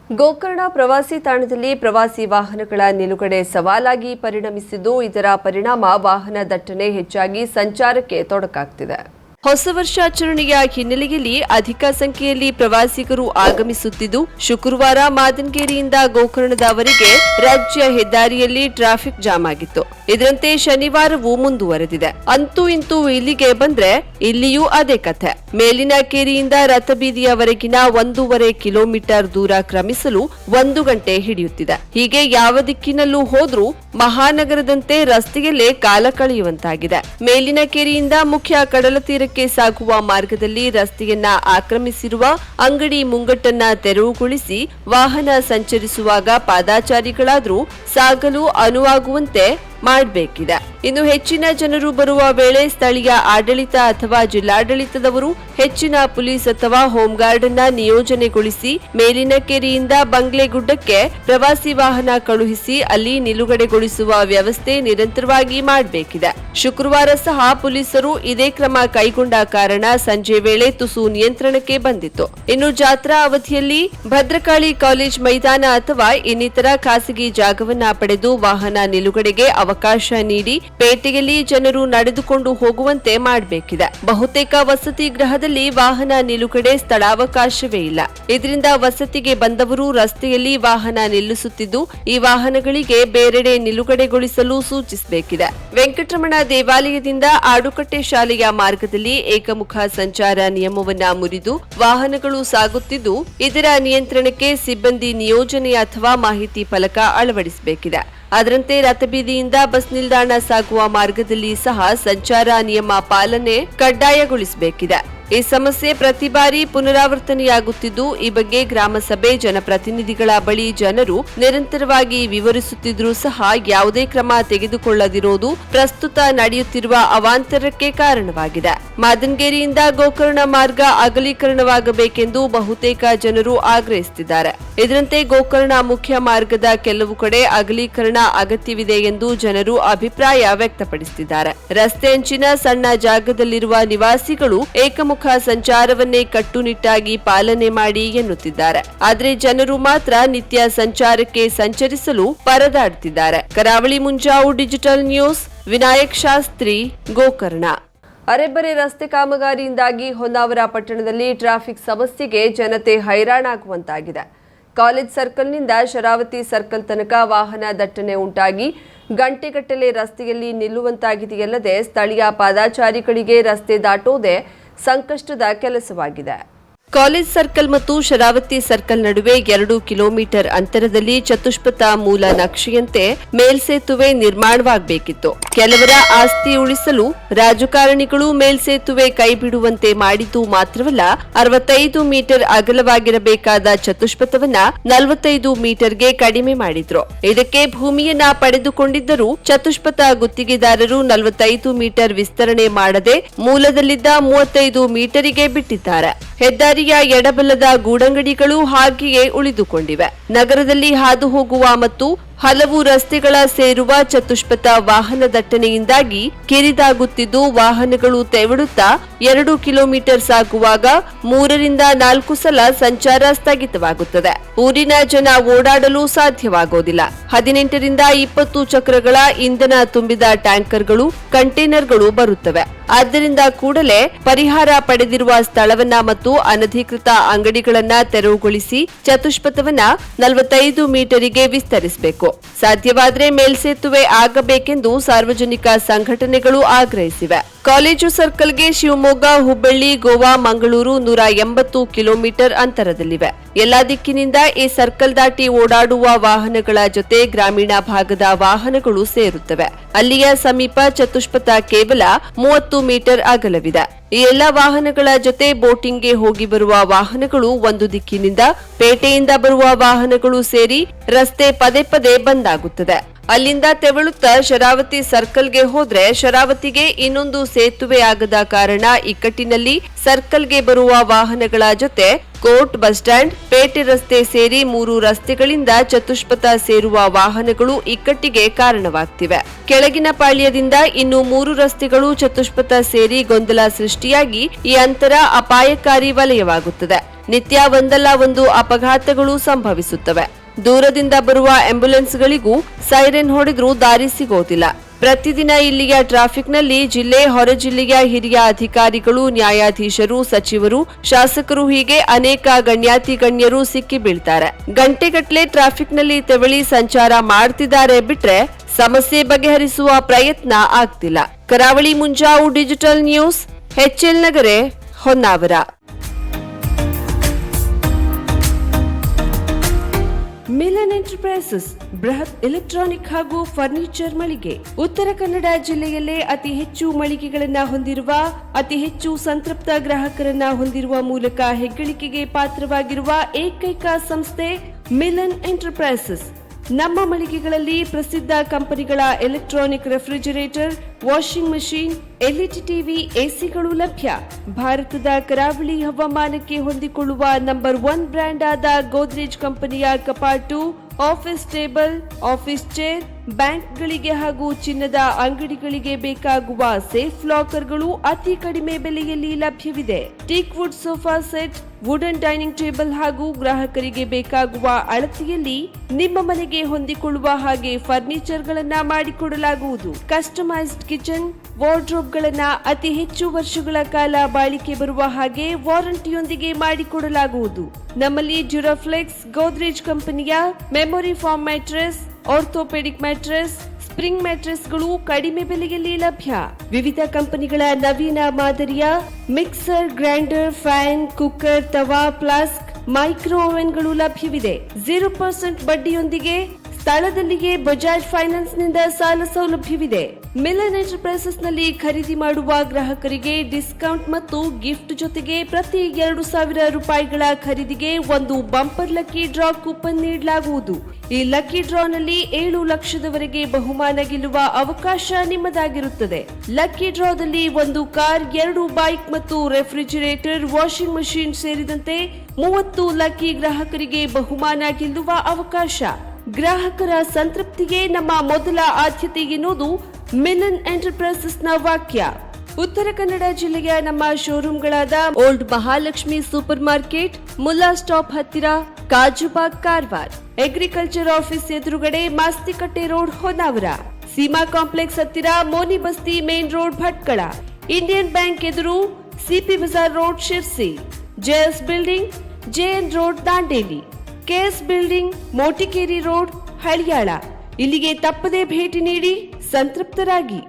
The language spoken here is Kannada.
ಗೋಕರ್ಣ ಪ್ರವಾಸಿ ತಾಣದಲ್ಲಿ ಪ್ರವಾಸಿ ವಾಹನಗಳ ನಿಲುಗಡೆ ಸವಾಲಾಗಿ ಪರಿಣಮಿಸಿದ್ದು, ಇದರ ಪರಿಣಾಮ ವಾಹನ ದಟ್ಟಣೆ ಹೆಚ್ಚಾಗಿ ಸಂಚಾರಕ್ಕೆ ತೊಡಕಾಗ್ತಿದೆ. ಹೊಸ ವರ್ಷಾಚರಣೆಯ ಹಿನ್ನೆಲೆಯಲ್ಲಿ ಅಧಿಕ ಸಂಖ್ಯೆಯಲ್ಲಿ ಪ್ರವಾಸಿಗರು ಆಗಮಿಸುತ್ತಿದ್ದು, ಶುಕ್ರವಾರ ಮಾದನಗೇರಿಯಿಂದ ಗೋಕರ್ಣದವರೆಗೆ ರಾಜ್ಯ ಹೆದ್ದಾರಿಯಲ್ಲಿ ಟ್ರಾಫಿಕ್ ಜಾಮ್ ಆಗಿತ್ತು. ಇದರಂತೆ ಶನಿವಾರವೂ ಮುಂದುವರೆದಿದೆ. ಅಂತೂ ಇಂತೂ ಇಲ್ಲಿಗೆ ಬಂದ್ರೆ ಇಲ್ಲಿಯೂ ಅದೇ ಕಥೆ. ಮೇಲಿನ ಕೇರಿಯಿಂದ ರಥಬೀದಿಯವರೆಗಿನ 1.5 ಕಿಲೋಮೀಟರ್ ದೂರ ಕ್ರಮಿಸಲು 1 ಗಂಟೆ ಹಿಡಿಯುತ್ತಿದೆ. ಹೀಗೆ ಯಾವ ದಿಕ್ಕಿನಲ್ಲೂ ಹೋದ್ರೂ ಮಹಾನಗರದಂತೆ ರಸ್ತೆಯಲ್ಲೇ ಕಾಲ ಕಳೆಯುವಂತಾಗಿದೆ. ಮೇಲಿನ ಕೇರಿಯಿಂದ ಮುಖ್ಯ ಕಡಲ ತೀರಕ್ಕೆ ಸಾಗುವ ಮಾರ್ಗದಲ್ಲಿ ರಸ್ತೆಯನ್ನ ಆಕ್ರಮಿಸಿರುವ ಅಂಗಡಿ ಮುಂಗಟ್ಟನ್ನ ತೆರವುಗೊಳಿಸಿ ವಾಹನ ಸಂಚರಿಸುವಾಗ ಪಾದಾಚಾರಿಗಳಾದ್ರೂ ಸಾಗಲು ಅನುವಾಗುವಂತೆ ಮಾಡಬೇಕಿದೆ. ಇನ್ನು ಹೆಚ್ಚಿನ ಜನರು ಬರುವ ವೇಳೆ ಸ್ಥಳೀಯ ಆಡಳಿತ ಅಥವಾ ಜಿಲ್ಲಾಡಳಿತದವರು ಹೆಚ್ಚಿನ ಪೊಲೀಸ್ ಅಥವಾ ಹೋಂಗಾರ್ಡ್ ಅನ್ನ ನಿಯೋಜನೆಗೊಳಿಸಿ ಮೇಲಿನ ಕೆರೆಯಿಂದ ಬಂಗ್ಲೆಗುಡ್ಡಕ್ಕೆ ಪ್ರವಾಸಿ ವಾಹನ ಕಳುಹಿಸಿ ಅಲ್ಲಿ ನಿಲುಗಡೆಗೊಳಿಸುವ ವ್ಯವಸ್ಥೆ ನಿರಂತರವಾಗಿ ಮಾಡಬೇಕಿದೆ. ಶುಕ್ರವಾರ ಸಹ ಪೊಲೀಸರು ಇದೇ ಕ್ರಮ ಕೈಗೊಂಡ ಕಾರಣ ಸಂಜೆ ವೇಳೆ ತುಸು ನಿಯಂತ್ರಣಕ್ಕೆ ಬಂದಿತ್ತು. ಇನ್ನು ಜಾತ್ರಾ ಅವಧಿಯಲ್ಲಿ ಭದ್ರಕಾಳಿ ಕಾಲೇಜ್ ಮೈದಾನ ಅಥವಾ ಇನ್ನಿತರ ಖಾಸಗಿ ಜಾಗವನ್ನ ಪಡೆದು ವಾಹನ ನಿಲುಗಡೆಗೆ ಅವಕಾಶ ನೀಡಿ ಪೇಟೆಯಲ್ಲಿ ಜನರು ನಡೆದುಕೊಂಡು ಹೋಗುವಂತೆ ಮಾಡಬೇಕಿದೆ. ಬಹುತೇಕ ವಸತಿ ಗೃಹದಲ್ಲಿ ವಾಹನ ನಿಲುಗಡೆ ಸ್ಥಳಾವಕಾಶವೇ ಇಲ್ಲ. ಇದರಿಂದ ವಸತಿಗೆ ಬಂದವರು ರಸ್ತೆಯಲ್ಲಿ ವಾಹನ ನಿಲ್ಲಿಸುತ್ತಿದ್ದು, ಈ ವಾಹನಗಳಿಗೆ ಬೇರೆಡೆ ನಿಲುಗಡೆಗೊಳಿಸಲು ಸೂಚಿಸಬೇಕಿದೆ. ವೆಂಕಟರಮಣ ದೇವಾಲಯದಿಂದ ಆಡುಕಟ್ಟೆ ಶಾಲೆಯ ಮಾರ್ಗದಲ್ಲಿ ಏಕಮುಖ ಸಂಚಾರ ನಿಯಮವನ್ನ ಮುರಿದು ವಾಹನಗಳು ಸಾಗುತ್ತಿದ್ದು, ಇದರ ನಿಯಂತ್ರಣಕ್ಕೆ ಸಿಬ್ಬಂದಿ ನಿಯೋಜನೆ ಅಥವಾ ಮಾಹಿತಿ ಫಲಕ ಅಳವಡಿಸಬೇಕಿದೆ. ಅದರಂತೆ ರಥಬೀದಿಯಿಂದ ಬಸ್ ನಿಲ್ದಾಣ ಸಾಗುವ ಮಾರ್ಗದಲ್ಲಿ ಸಹ ಸಂಚಾರ ನಿಯಮ ಪಾಲನೆ ಕಡ್ಡಾಯಗೊಳಿಸಬೇಕಿದೆ. ಈ ಸಮಸ್ಯೆ ಪ್ರತಿ ಬಾರಿ ಪುನರಾವರ್ತನೆಯಾಗುತ್ತಿದ್ದು, ಈ ಬಗ್ಗೆ ಗ್ರಾಮಸಭೆ ಜನಪ್ರತಿನಿಧಿಗಳ ಬಳಿ ಜನರು ನಿರಂತರವಾಗಿ ವಿವರಿಸುತ್ತಿದ್ರೂ ಸಹ ಯಾವುದೇ ಕ್ರಮ ತೆಗೆದುಕೊಳ್ಳದಿರುವುದು ಪ್ರಸ್ತುತ ನಡೆಯುತ್ತಿರುವ ಅವಾಂತರಕ್ಕೆ ಕಾರಣವಾಗಿದೆ. ಮಾದನಗೇರಿಯಿಂದ ಗೋಕರ್ಣ ಮಾರ್ಗ ಅಗಲೀಕರಣವಾಗಬೇಕೆಂದು ಬಹುತೇಕ ಜನರು ಆಗ್ರಹಿಸುತ್ತಿದ್ದಾರೆ. ಇದರಂತೆ ಗೋಕರ್ಣ ಮುಖ್ಯ ಮಾರ್ಗದ ಕೆಲವು ಕಡೆ ಅಗಲೀಕರಣ ಅಗತ್ಯವಿದೆ ಎಂದು ಜನರು ಅಭಿಪ್ರಾಯ ವ್ಯಕ್ತಪಡಿಸುತ್ತಿದ್ದಾರೆ. ರಸ್ತೆ ಅಂಚಿನ ಸಣ್ಣ ಜಾಗದಲ್ಲಿರುವ ನಿವಾಸಿಗಳು ಏಕಮುಖ ಸಂಚಾರವನ್ನೇ ಕಟ್ಟುನಿಟ್ಟಾಗಿ ಪಾಲನೆ ಮಾಡಿ ಎನ್ನುತ್ತಿದ್ದಾರೆ. ಆದರೆ ಜನರು ಮಾತ್ರ ನಿತ್ಯ ಸಂಚಾರಕ್ಕೆ ಸಂಚರಿಸಲು ಪರದಾಡುತ್ತಿದ್ದಾರೆ. ಕರಾವಳಿ ಮುಂಜಾವು ಡಿಜಿಟಲ್ ನ್ಯೂಸ್, ವಿನಾಯಕ್ ಶಾಸ್ತ್ರಿ, ಗೋಕರ್ಣ. ಅರೆಬರೆ ರಸ್ತೆ ಕಾಮಗಾರಿಯಿಂದಾಗಿ ಹೊನ್ನಾವರ ಪಟ್ಟಣದಲ್ಲಿ ಟ್ರಾಫಿಕ್ ಸಮಸ್ಯೆಗೆ ಜನತೆ ಹೈರಾಣಾಗುವಂತಾಗಿದೆ. ಕಾಲೇಜ್ ಸರ್ಕಲ್ನಿಂದ ಶರಾವತಿ ಸರ್ಕಲ್ ತನಕ ವಾಹನ ದಟ್ಟಣೆ ಉಂಟಾಗಿ ಗಂಟೆಗಟ್ಟಲೆ ರಸ್ತೆಯಲ್ಲಿ ನಿಲ್ಲುವಂತಾಗಿದೆಯಲ್ಲದೆ ಸ್ಥಳೀಯ ಪಾದಾಚಾರಿಗಳಿಗೆ ರಸ್ತೆ ದಾಟೋದೇ ಸಂಕಷ್ಟದ ಕೆಲಸವಾಗಿದೆ. ಕಾಲೇಜ್ ಸರ್ಕಲ್ ಮತ್ತು ಶರಾವತಿ ಸರ್ಕಲ್ ನಡುವೆ 2 ಕಿಲೋಮೀಟರ್ ಅಂತರದಲ್ಲಿ ಚತುಷ್ಪಥ ಮೂಲ ನಕ್ಷೆಯಂತೆ ಮೇಲ್ಸೇತುವೆ ನಿರ್ಮಾಣವಾಗಬೇಕಿತ್ತು. ಕೆಲವರ ಆಸ್ತಿ ಉಳಿಸಲು ರಾಜಕಾರಣಿಗಳು ಮೇಲ್ಸೇತುವೆ ಕೈಬಿಡುವಂತೆ ಮಾಡಿದ್ದು ಮಾತ್ರವಲ್ಲ, 65 ಮೀಟರ್ ಅಗಲವಾಗಿರಬೇಕಾದ ಚತುಷ್ಪಥವನ್ನ 45 ಮೀಟರ್ಗೆ ಕಡಿಮೆ ಮಾಡಿದ್ರು. ಇದಕ್ಕೆ ಭೂಮಿಯನ್ನ ಪಡೆದುಕೊಂಡಿದ್ದರೂ ಚತುಷ್ಪಥ ಗುತ್ತಿಗೆದಾರರು 45 ಮೀಟರ್ ವಿಸ್ತರಣೆ ಮಾಡದೆ ಮೂಲದಲ್ಲಿದ್ದ 35 ಮೀಟರಿಗೆ ಬಿಟ್ಟಿದ್ದಾರೆ. ಹೆದ್ದಾರಿಯ ಎಡಬಲದ ಗೂಡಂಗಡಿಗಳು ಹಾಗೆಯೇ ಉಳಿದುಕೊಂಡಿವೆ. ನಗರದಲ್ಲಿ ಹಾದು ಹೋಗುವ ಮತ್ತು ಹಲವು ರಸ್ತೆಗಳ ಸೇರುವ ಚತುಷ್ಪಥ ವಾಹನ ದಟ್ಟಣೆಯಿಂದಾಗಿ ಕಿರಿದಾಗುತ್ತಿದ್ದು, ವಾಹನಗಳು ತೆವಳುತ್ತಾ 2 ಕಿಲೋಮೀಟರ್ ಸಾಗುವಾಗ 3 ರಿಂದ 4 ಸಲ ಸಂಚಾರ ಸ್ಥಗಿತವಾಗುತ್ತದೆ. ಊರಿನ ಜನ ಓಡಾಡಲು ಸಾಧ್ಯವಾಗೋದಿಲ್ಲ. 18 ರಿಂದ 20 ಚಕ್ರಗಳ ಇಂಧನ ತುಂಬಿದ ಟ್ಯಾಂಕರ್ಗಳು, ಕಂಟೈನರ್ಗಳು ಬರುತ್ತವೆ. ಆದ್ದರಿಂದ ಕೂಡಲೇ ಪರಿಹಾರ ಪಡೆದಿರುವ ಸ್ಥಳವನ್ನ ಮತ್ತು ಅನಧಿಕೃತ ಅಂಗಡಿಗಳನ್ನ ತೆರವುಗೊಳಿಸಿ ಚತುಷ್ಪಥವನ್ನ 45 ಮೀಟರಿಗೆ ವಿಸ್ತರಿಸಬೇಕು. ಸಾಧ್ಯವಾದರೆ ಮೇಲ್ಸೇತುವೆ ಆಗಬೇಕೆಂದು ಸಾರ್ವಜನಿಕ ಸಂಘಟನೆಗಳು ಆಗ್ರಹಿಸಿವೆ. ಕಾಲೇಜು ಸರ್ಕಲ್ಗೆ ಶಿವಮೊಗ್ಗ, ಹುಬ್ಬಳ್ಳಿ, ಗೋವಾ, ಮಂಗಳೂರು 180 ಕಿಲೋಮೀಟರ್ ಅಂತರದಲ್ಲಿವೆ. ಎಲ್ಲಾ ದಿಕ್ಕಿನಿಂದ ಈ ಸರ್ಕಲ್ ದಾಟಿ ಓಡಾಡುವ ವಾಹನಗಳ ಜೊತೆ ಗ್ರಾಮೀಣ ಭಾಗದ ವಾಹನಗಳು ಸೇರುತ್ತವೆ. ಅಲ್ಲಿಯ ಸಮೀಪ ಚತುಷ್ಪಥ ಕೇವಲ 30 ಮೀಟರ್ ಅಗಲವಿದೆ. ಈ ಎಲ್ಲಾ ವಾಹನಗಳ ಜೊತೆ ಬೋಟಿಂಗ್ಗೆ ಹೋಗಿ ಬರುವ ವಾಹನಗಳು ಒಂದು ದಿಕ್ಕಿನಿಂದ, ಪೇಟೆಯಿಂದ ಬರುವ ವಾಹನಗಳು ಸೇರಿ ರಸ್ತೆ ಪದೇ ಪದೇ ಬಂದ್ ಆಗುತ್ತದೆ. ಅಲ್ಲಿಂದ ತೆವಳುತ್ತಾ ಶರಾವತಿ ಸರ್ಕಲ್ಗೆ ಹೋದ್ರೆ ಶರಾವತಿಗೆ ಇನ್ನೊಂದು ಸೇತುವೆ ಆಗದ ಕಾರಣ ಇಕ್ಕಟ್ಟಿನಲ್ಲಿ ಸರ್ಕಲ್ಗೆ ಬರುವ ವಾಹನಗಳ ಜೊತೆ ಕೋರ್ಟ್, ಬಸ್ ಸ್ಟ್ಯಾಂಡ್, ಪೇಟೆ ರಸ್ತೆ ಸೇರಿ 3 ರಸ್ತೆಗಳಿಂದ ಚತುಷ್ಪಥ ಸೇರುವ ವಾಹನಗಳು ಇಕ್ಕಟ್ಟಿಗೆ ಕಾರಣವಾಗ್ತಿವೆ. ಕೆಳಗಿನ ಪಾಳ್ಯದಿಂದ ಇನ್ನು 3 ರಸ್ತೆಗಳು ಚತುಷ್ಪಥ ಸೇರಿ ಗೊಂದಲ ಸೃಷ್ಟಿಯಾಗಿ ಈ ಅಂತರ ಅಪಾಯಕಾರಿ ವಲಯವಾಗುತ್ತದೆ. ನಿತ್ಯ ಒಂದಲ್ಲ ಒಂದು ಅಪಘಾತಗಳು ಸಂಭವಿಸುತ್ತವೆ. ದೂರದಿಂದ ಬರುವ ಆಂಬ್ಯುಲೆನ್ಸ್ಗಳಿಗೂ ಸೈರನ್ ಹೊಡೆದ್ರೂ ದಾರಿ ಸಿಗೋದಿಲ್ಲ. ಪ್ರತಿದಿನ ಇಲ್ಲಿಯ ಟ್ರಾಫಿಕ್ನಲ್ಲಿ ಜಿಲ್ಲೆ, ಹೊರ ಜಿಲ್ಲೆಯ ಹಿರಿಯ ಅಧಿಕಾರಿಗಳು, ನ್ಯಾಯಾಧೀಶರು, ಸಚಿವರು, ಶಾಸಕರು ಹೀಗೆ ಅನೇಕ ಗಣ್ಯಾತಿ ಗಣ್ಯರು ಸಿಕ್ಕಿ ಬೀಳ್ತಾರೆ. ಗಂಟೆಗಟ್ಟಲೆ ಟ್ರಾಫಿಕ್ನಲ್ಲಿ ತೆವಳಿ ಸಂಚಾರ ಮಾಡ್ತಿದ್ದಾರೆ ಬಿಟ್ರೆ ಸಮಸ್ಯೆ ಬಗೆಹರಿಸುವ ಪ್ರಯತ್ನ ಆಗ್ತಿಲ್ಲ. ಕರಾವಳಿ ಮುಂಜಾವು, digital news, HL ನಗರೆ, Honnavar. Milan enterprises ಬೃಹತ್ ಎಲೆಕ್ಟ್ರಾನಿಕ್ ಹಾಗೂ ಫರ್ನಿಚರ್ ಮಳಿಗೆ. ಉತ್ತರ ಕನ್ನಡ ಜಿಲ್ಲೆಯಲ್ಲೇ ಅತಿ ಹೆಚ್ಚು ಮಳಿಗೆಗಳನ್ನ ಹೊಂದಿರುವ, ಅತಿ ಹೆಚ್ಚು ಸಂತೃಪ್ತ ಗ್ರಾಹಕರನ್ನ ಹೊಂದಿರುವ ಮೂಲಕ ಹೆಗ್ಗಳಿಕೆಗೆ ಪಾತ್ರವಾಗಿರುವ ಏಕೈಕ ಸಂಸ್ಥೆ ಮಿಲನ್ ಎಂಟರ್ಪ್ರೈಸಸ್. ನಮ್ಮ ಮಳಿಗೆಗಳಲ್ಲಿ ಪ್ರಸಿದ್ಧ ಕಂಪನಿಗಳ electronic refrigerator, washing machine, LED TV, ಎಸಿಗಳು ಲಭ್ಯ. ಭಾರತದ ಕರಾವಳಿ ಹವಾಮಾನಕ್ಕೆ ಹೊಂದಿಕೊಳ್ಳುವ ನಂಬರ್ 1 ಬ್ರ್ಯಾಂಡ್ ಆದ ಗೋದ್ರೇಜ್ ಕಂಪನಿಯ ಕಪಾಟು, ಆಫೀಸ್ ಟೇಬಲ್, ಆಫೀಸ್ ಚೇರ್, ಬ್ಯಾಂಕ್ಗಳಿಗೆ ಹಾಗೂ ಚಿನ್ನದ ಅಂಗಡಿಗಳಿಗೆ ಬೇಕಾಗುವ ಸೇಫ್ ಲಾಕರ್ಗಳು ಅತಿ ಕಡಿಮೆ ಬೆಲೆಯಲ್ಲಿ ಲಭ್ಯವಿದೆ. Teak wood sofa set, wooden dining table ಹಾಗೂ ಗ್ರಾಹಕರಿಗೆ ಬೇಕಾಗುವ ಅಳತೆಯಲ್ಲಿ ನಿಮ್ಮ ಮನೆಗೆ ಹೊಂದಿಕೊಳ್ಳುವ ಹಾಗೆ ಫರ್ನಿಚರ್ ಗಳನ್ನ ಮಾಡಿಕೊಡಲಾಗುವುದು. ಕಸ್ಟಮೈಸ್ಡ್ ಕಿಚನ್, ವಾರ್ಡ್ರೋಬ್ ಗಳನ್ನ ಅತಿ ಹೆಚ್ಚು ವರ್ಷಗಳ ಕಾಲ ಬಾಳಿಕೆ ಬರುವ ಹಾಗೆ ವಾರಂಟಿಯೊಂದಿಗೆ ಮಾಡಿಕೊಡಲಾಗುವುದು. ನಮ್ಮಲ್ಲಿ ಡ್ಯೂರಾಫ್ಲೆಕ್ಸ್, ಗೋದ್ರೇಜ್ ಕಂಪನಿಯ memory foam mattress, orthopaedic mattress, spring ಮ್ಯಾಟ್ರೆಸ್ಗಳು ಕಡಿಮೆ ಬೆಲೆಯಲ್ಲಿ ಲಭ್ಯ. ವಿವಿಧ ಕಂಪನಿಗಳ ನವೀನ ಮಾದರಿಯ mixer, grinder, fan, cooker, tawa, flask, micro ಓವೆನ್ಗಳು ಲಭ್ಯವಿದೆ. 0% ಬಡ್ಡಿಯೊಂದಿಗೆ ಸ್ಥಳದಲ್ಲಿಯೇ ಬಜಾಜ್ ಫೈನಾನ್ಸ್ ನಿಂದ ಸಾಲ ಸೌಲಭ್ಯವಿದೆ. ಮಿಲನ್ ಎಂಟರ್ಪ್ರೈಸಸ್ ನಲ್ಲಿ ಖರೀದಿ ಮಾಡುವ ಗ್ರಾಹಕರಿಗೆ ಡಿಸ್ಕೌಂಟ್ ಮತ್ತು ಗಿಫ್ಟ್ ಜೊತೆಗೆ ಪ್ರತಿ 2,000 ರೂಪಾಯಿಗಳ ಖರೀದಿಗೆ ಒಂದು ಬಂಪರ್ ಲಕ್ಕಿ ಡ್ರಾ ಕೂಪನ್ ನೀಡಲಾಗುವುದು. ಈ ಲಕ್ಕಿ ಡ್ರಾನಲ್ಲಿ 7 ಲಕ್ಷದವರೆಗೆ ಬಹುಮಾನ ಗೆಲ್ಲುವ ಅವಕಾಶ ನಿಮ್ಮದಾಗಿರುತ್ತದೆ. ಲಕ್ಕಿ ಡ್ರಾದಲ್ಲಿ 1 ಕಾರ್, 2 ಬೈಕ್ ಮತ್ತು ರೆಫ್ರಿಜರೇಟರ್, ವಾಷಿಂಗ್ ಮಷೀನ್ ಸೇರಿದಂತೆ 30 ಲಕ್ಕಿ ಗ್ರಾಹಕರಿಗೆ ಬಹುಮಾನ ಗೆಲ್ಲುವ ಅವಕಾಶ. ಗ್ರಾಹಕರ ಸಂತೃಪ್ತಿಗೆ ನಮ್ಮ ಮೊದಲ ಆದ್ಯತೆ ಎನ್ನುವುದು ಮಿಲನ್ ಎಂಟರ್ಪ್ರೈಸಸ್ ನ ವಾಕ್ಯ. ಉತ್ತರ ಕನ್ನಡ ಜಿಲ್ಲೆಯ ನಮ್ಮ ಶೋರೂಮ್ಗಳಾದ old Mahalakshmi super market, Mulla stop ಹತ್ತಿರ, ಕಾಜುಬಾಗ್, ಕಾರವಾರ, ಅಗ್ರಿಕಲ್ಚರ್ ಆಫೀಸ್ ಎದುರುಗಡೆ, ಮಾಸ್ತಿಕಟ್ಟೆ ರೋಡ್, ಹೊನ್ನಾವರ, ಸೀಮಾ ಕಾಂಪ್ಲೆಕ್ಸ್ ಹತ್ತಿರ, Moni Basti main road, Bhatkal, Indian bank ಎದುರು, CP Bazar road, Sirsi, JS building, JN road, Dandeli, KS building, Motikeri road, Haliyal. ಇಲ್ಲಿಗೆ ತಪ್ಪದೇ ಭೇಟಿ ನೀಡಿ ಸಂತೃಪ್ತರಾಗಿ.